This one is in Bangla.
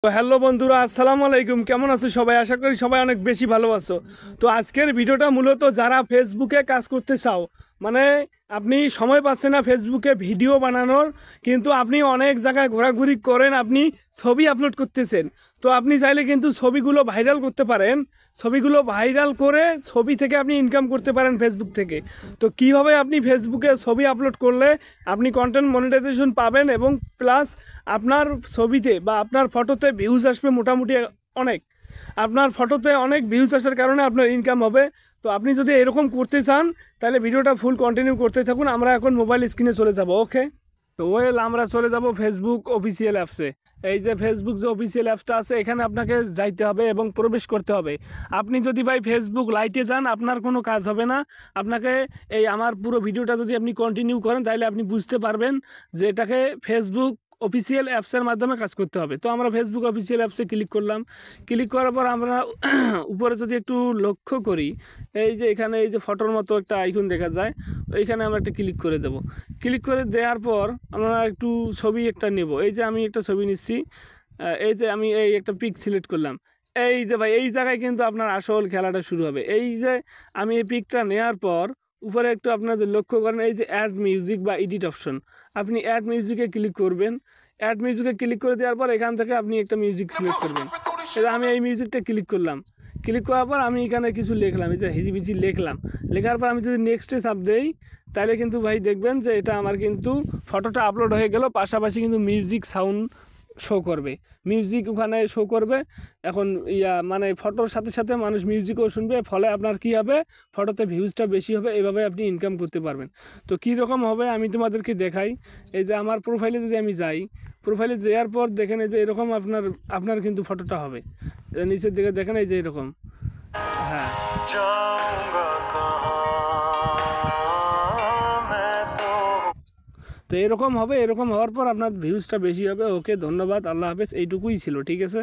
তো হ্যালো বন্ধুরা, আসসালামু আলাইকুম। কেমন আছো সবাই? আশা করি সবাই অনেক বেশি ভালো আছো। তো আজকের ভিডিওটা মূলত যারা ফেসবুকে কাজ করতে চাও, মানে আপনি সময় পাচ্ছেন না ফেসবুকে ভিডিও বানানোর, কিন্তু আপনি অনেক জায়গায় ঘোরাঘুরি করেন, আপনি ছবি আপলোড করতেছেন। তো আপনি চাইলে কিন্তু ছবিগুলো ভাইরাল করতে পারেন। ছবিগুলো ভাইরাল করে ছবি থেকে আপনি ইনকাম করতে পারেন ফেসবুক থেকে। তো কিভাবে আপনি ফেসবুকে ছবি আপলোড করলে আপনি কন্টেন্ট মনিটাইজেশন পাবেন এবং প্লাস আপনার ছবিতে বা আপনার ফটোতে ভিউজ আসবে মোটামুটি অনেক। আপনার ফটোতে অনেক ভিউজ আসার কারণে আপনার ইনকাম হবে। তো আপনি যদি এরকম করতে চান তাহলে ভিডিওটা ফুল কন্টিনিউ করতে থাকুন। আমরা এখন মোবাইল স্ক্রিনে চলে যাব। ওকে, তো আমরা চলে যাব ফেসবুক অফিসিয়াল অ্যাপসে। এই যে ফেসবুক যে অফিসিয়াল অ্যাপসটা আছে, এখানে আপনাকে যাইতে হবে এবং প্রবেশ করতে হবে। আপনি যদি ভাই ফেসবুক লাইটে যান আপনার কোনো কাজ হবে না। আপনাকে এই আমার পুরো ভিডিওটা যদি আপনি কন্টিনিউ করেন তাহলে আপনি বুঝতে পারবেন যে এটাকে ফেসবুক অফিসিয়াল অ্যাপসের মাধ্যমে কাজ করতে হবে। তো আমরা ফেসবুক অফিসিয়াল অ্যাপসে ক্লিক করলাম। ক্লিক করার পর আমরা উপরে যদি একটু লক্ষ্য করি, এই যে এখানে এই যে ফটোর মতো একটা আইকন দেখা যায়, ওইখানে আমরা একটা ক্লিক করে দেব। ক্লিক করে দেওয়ার পর আমরা একটু ছবি একটা নেব। এই যে আমি একটা ছবি নিচ্ছি, এই যে আমি এই একটা পিক সিলেক্ট করলাম। এই যে ভাই এই জায়গায় কিন্তু আপনার আসল খেলাটা শুরু হবে। এই যে আমি এই পিকটা নেওয়ার পর উপরে একটু আপনাদের লক্ষ্য করেন, এই যে অ্যাড মিউজিক বা এডিট অপশন, আপনি অ্যাড মিউজিকে ক্লিক করবেন। অ্যাড মিউজিকে ক্লিক করে দেওয়ার পর এখান থেকে আপনি একটা মিউজিক সিলেক্ট করবেন। এই যে আমি এই মিউজিকটা ক্লিক করলাম। ক্লিক করার পর আমি এখানে কিছু লিখলাম, এই যে হিজিবিজি লিখলাম। লেখার পর আমি যদি নেক্সটে চাপ দেই তাহলে কিন্তু ভাই দেখবেন যে এটা আমার কিন্তু ফটোটা আপলোড হয়ে গেল, পাশাপাশি কিন্তু মিউজিক সাউন্ড শো করবে, মিউজিক ওখানে শো করবে। এখন মানে ফটোর সাথে সাথে মানুষ মিউজিকও শুনবে, ফলে আপনার কি হবে, ফটোতে ভিউজটা বেশি হবে। এভাবে আপনি ইনকাম করতে পারবেন। তো কী রকম হবে আমি তোমাদেরকে দেখাই। এই যে আমার প্রোফাইলে যদি আমি যাই, প্রোফাইলে যাওয়ার পর দেখেন এই যে এরকম আপনার আপনার কিন্তু ফটোটা হবে। নিচের দিকে দেখেন এই যে এরকম। হ্যাঁ, তো এরকম হবে। এরকম হওয়ার পর আপনার ভিউজটা বেশি হবে। ওকে, ধন্যবাদ, আল্লাহ হাফেজ। এইটুকুই ছিল, ঠিক আছে।